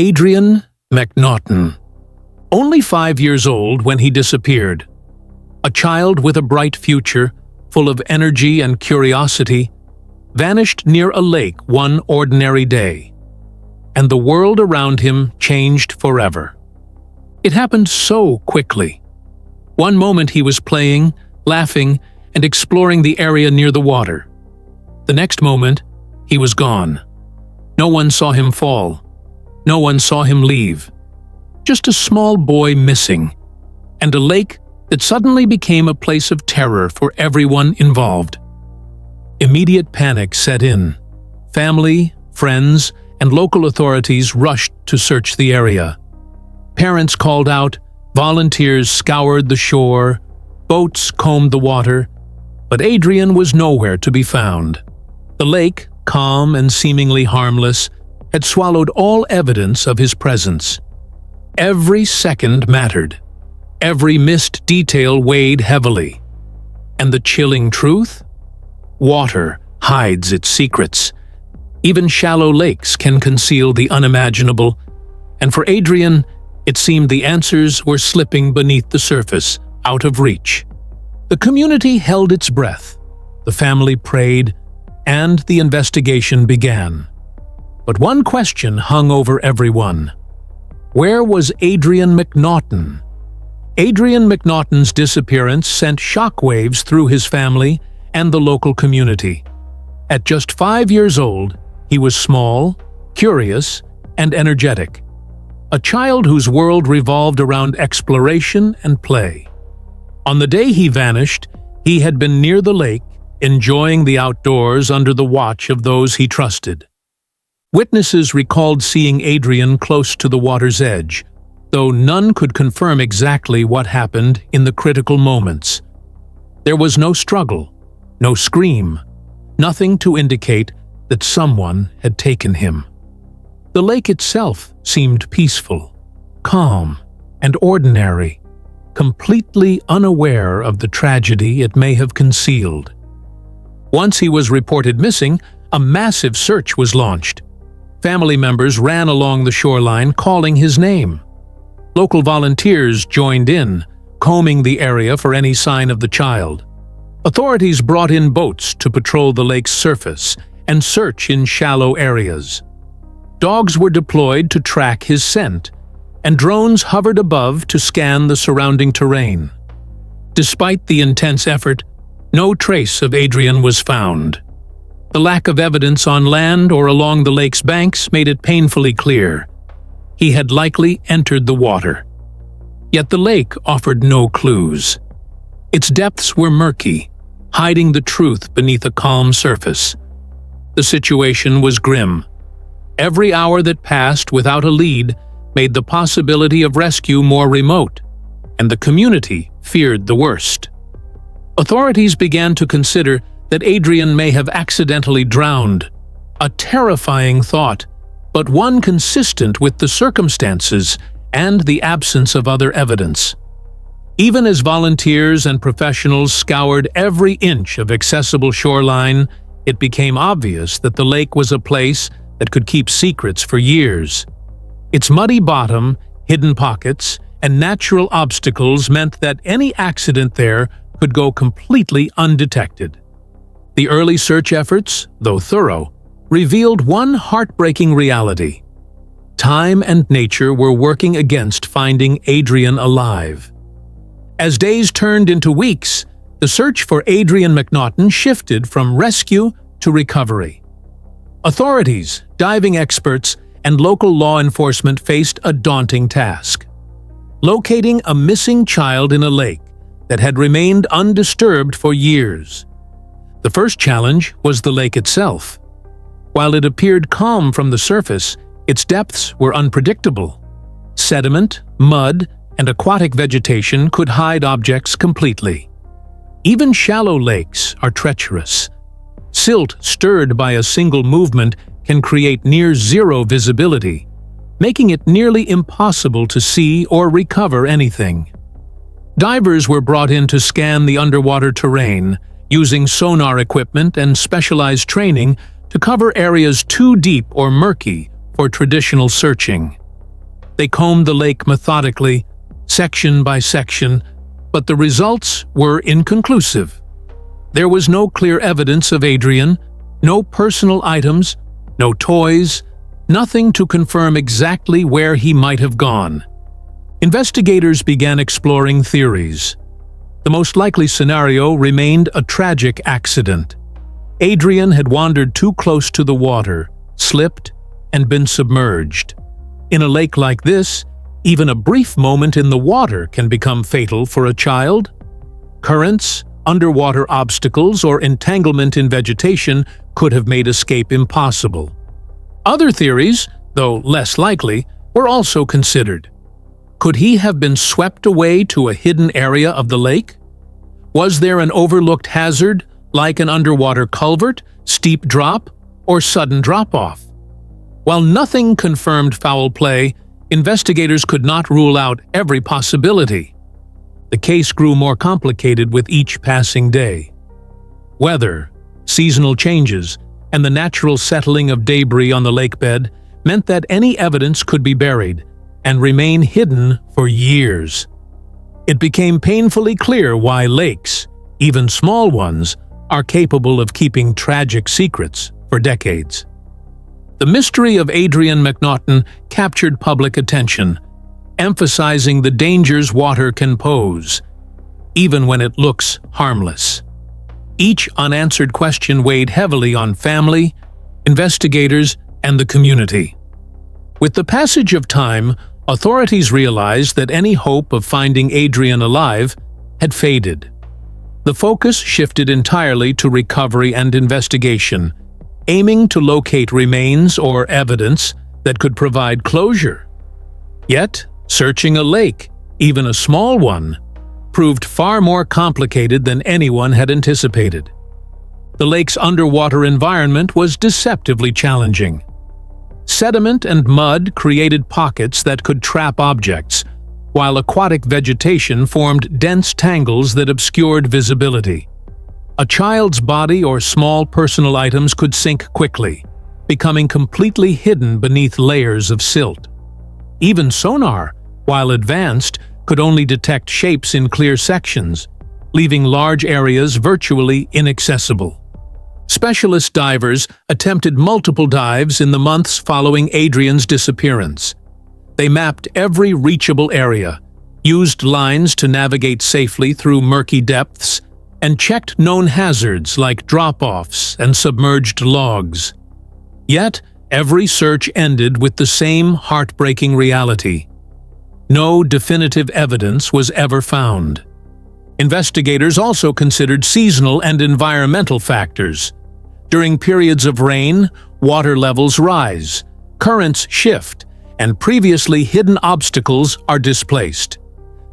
Adrien McNaughton. Only 5 years old when he disappeared. A child with a bright future, full of energy and curiosity, vanished near a lake one ordinary day, and the world around him changed forever. It happened so quickly. One moment he was playing, laughing, and exploring the area near the water. The next moment, he was gone. No one saw him fall. No one saw him leave. Just a small boy missing, and a lake that suddenly became a place of terror for everyone involved. Immediate panic set in. Family, friends, and local authorities rushed to search the area. Parents called out, volunteers scoured the shore, boats combed the water, but Adrien was nowhere to be found. The lake, calm and seemingly harmless, had swallowed all evidence of his presence. Every second mattered. Every missed detail weighed heavily. And the chilling truth? Water hides its secrets. Even shallow lakes can conceal the unimaginable, and for Adrien, it seemed the answers were slipping beneath the surface, out of reach. The community held its breath, the family prayed, and the investigation began. But one question hung over everyone. Where was Adrien McNaughton? Adrien McNaughton's disappearance sent shockwaves through his family and the local community. At just 5 years old, he was small, curious, and energetic. A child whose world revolved around exploration and play. On the day he vanished, he had been near the lake, enjoying the outdoors under the watch of those he trusted. Witnesses recalled seeing Adrien close to the water's edge, though none could confirm exactly what happened in the critical moments. There was no struggle, no scream, nothing to indicate that someone had taken him. The lake itself seemed peaceful, calm, and ordinary, completely unaware of the tragedy it may have concealed. Once he was reported missing, a massive search was launched. Family members ran along the shoreline calling his name. Local volunteers joined in, combing the area for any sign of the child. Authorities brought in boats to patrol the lake's surface and search in shallow areas. Dogs were deployed to track his scent, and drones hovered above to scan the surrounding terrain. Despite the intense effort, no trace of Adrien was found. The lack of evidence on land or along the lake's banks made it painfully clear. He had likely entered the water. Yet the lake offered no clues. Its depths were murky, hiding the truth beneath a calm surface. The situation was grim. Every hour that passed without a lead made the possibility of rescue more remote, and the community feared the worst. Authorities began to consider that Adrien may have accidentally drowned, a terrifying thought, but one consistent with the circumstances and the absence of other evidence. Even as volunteers and professionals scoured every inch of accessible shoreline, it became obvious that the lake was a place that could keep secrets for years. Its muddy bottom, hidden pockets, and natural obstacles meant that any accident there could go completely undetected. The early search efforts, though thorough, revealed one heartbreaking reality. Time and nature were working against finding Adrien alive. As days turned into weeks, the search for Adrien McNaughton shifted from rescue to recovery. Authorities, diving experts, and local law enforcement faced a daunting task: locating a missing child in a lake that had remained undisturbed for years. The first challenge was the lake itself. While it appeared calm from the surface, its depths were unpredictable. Sediment, mud, and aquatic vegetation could hide objects completely. Even shallow lakes are treacherous. Silt stirred by a single movement can create near-zero visibility, making it nearly impossible to see or recover anything. Divers were brought in to scan the underwater terrain, using sonar equipment and specialized training to cover areas too deep or murky for traditional searching. They combed the lake methodically, section by section, but the results were inconclusive. There was no clear evidence of Adrien, no personal items, no toys, nothing to confirm exactly where he might have gone. Investigators began exploring theories. The most likely scenario remained a tragic accident. Adrien had wandered too close to the water, slipped, and been submerged. In a lake like this, even a brief moment in the water can become fatal for a child. Currents, underwater obstacles, or entanglement in vegetation could have made escape impossible. Other theories, though less likely, were also considered. Could he have been swept away to a hidden area of the lake? Was there an overlooked hazard, like an underwater culvert, steep drop, or sudden drop-off? While nothing confirmed foul play, investigators could not rule out every possibility. The case grew more complicated with each passing day. Weather, seasonal changes, and the natural settling of debris on the lakebed meant that any evidence could be buried and remain hidden for years. It became painfully clear why lakes, even small ones, are capable of keeping tragic secrets for decades. The mystery of Adrien McNaughton captured public attention, emphasizing the dangers water can pose, even when it looks harmless. Each unanswered question weighed heavily on family, investigators, and the community. With the passage of time, authorities realized that any hope of finding Adrien alive had faded. The focus shifted entirely to recovery and investigation, aiming to locate remains or evidence that could provide closure. Yet, searching a lake, even a small one, proved far more complicated than anyone had anticipated. The lake's underwater environment was deceptively challenging. Sediment and mud created pockets that could trap objects, while aquatic vegetation formed dense tangles that obscured visibility. A child's body or small personal items could sink quickly, becoming completely hidden beneath layers of silt. Even sonar, while advanced, could only detect shapes in clear sections, leaving large areas virtually inaccessible. Specialist divers attempted multiple dives in the months following Adrien's disappearance. They mapped every reachable area, used lines to navigate safely through murky depths, and checked known hazards like drop-offs and submerged logs. Yet, every search ended with the same heartbreaking reality. No definitive evidence was ever found. Investigators also considered seasonal and environmental factors. During periods of rain, water levels rise, currents shift, and previously hidden obstacles are displaced.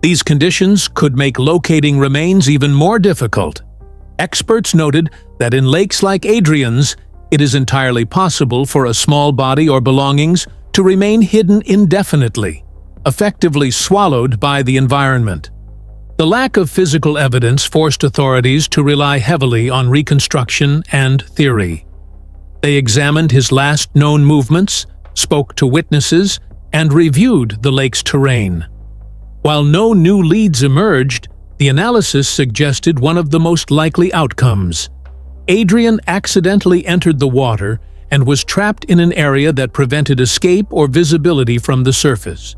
These conditions could make locating remains even more difficult. Experts noted that in lakes like Adrien's, it is entirely possible for a small body or belongings to remain hidden indefinitely, effectively swallowed by the environment. The lack of physical evidence forced authorities to rely heavily on reconstruction and theory. They examined his last known movements, spoke to witnesses, and reviewed the lake's terrain. While no new leads emerged, the analysis suggested one of the most likely outcomes. Adrien accidentally entered the water and was trapped in an area that prevented escape or visibility from the surface.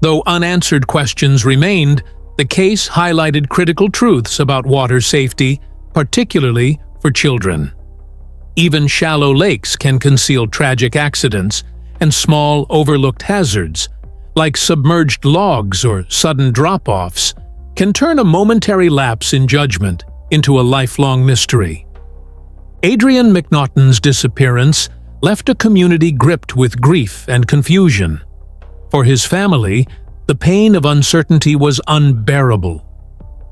Though unanswered questions remained, the case highlighted critical truths about water safety, particularly for children. Even shallow lakes can conceal tragic accidents and small, overlooked hazards, like submerged logs or sudden drop-offs, can turn a momentary lapse in judgment into a lifelong mystery. Adrien McNaughton's disappearance left a community gripped with grief and confusion. For his family, the pain of uncertainty was unbearable.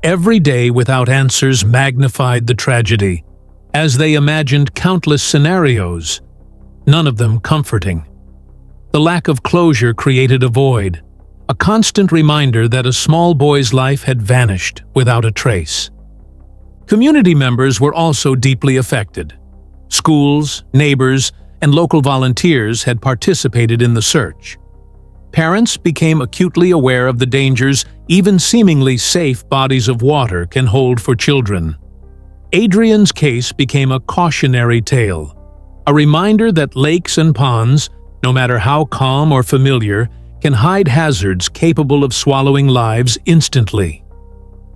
Every day without answers magnified the tragedy, as they imagined countless scenarios, none of them comforting. The lack of closure created a void, a constant reminder that a small boy's life had vanished without a trace. Community members were also deeply affected. Schools, neighbors, and local volunteers had participated in the search. Parents became acutely aware of the dangers even seemingly safe bodies of water can hold for children. Adrien's case became a cautionary tale, a reminder that lakes and ponds, no matter how calm or familiar, can hide hazards capable of swallowing lives instantly.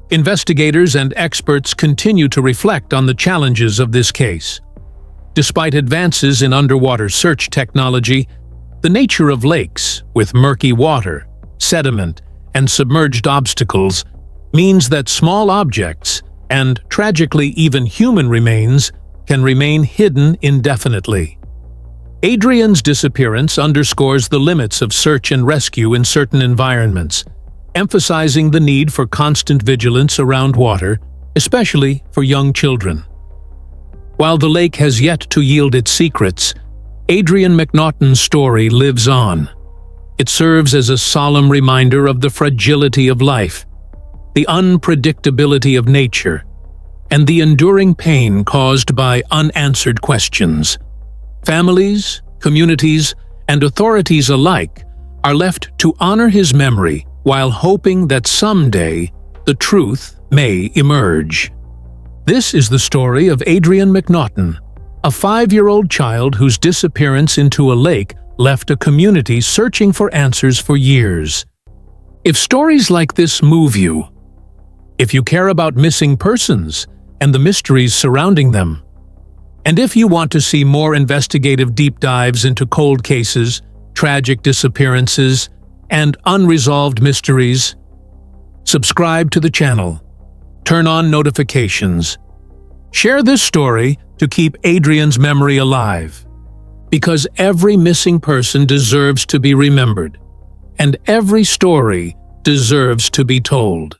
Investigators and experts continue to reflect on the challenges of this case. Despite advances in underwater search technology, the nature of lakes, with murky water, sediment, and submerged obstacles, means that small objects, and tragically even human remains, can remain hidden indefinitely. Adrien's disappearance underscores the limits of search and rescue in certain environments, emphasizing the need for constant vigilance around water, especially for young children. While the lake has yet to yield its secrets, Adrien McNaughton's story lives on. It serves as a solemn reminder of the fragility of life, the unpredictability of nature, and the enduring pain caused by unanswered questions. Families, communities, and authorities alike are left to honor his memory while hoping that someday the truth may emerge. This is the story of Adrien McNaughton, a 5-year-old child whose disappearance into a lake left a community searching for answers for years. If stories like this move you, if you care about missing persons and the mysteries surrounding them, and if you want to see more investigative deep dives into cold cases, tragic disappearances, and unresolved mysteries, subscribe to the channel. Turn on notifications. Share this story to keep Adrien's memory alive. Because every missing person deserves to be remembered, and every story deserves to be told.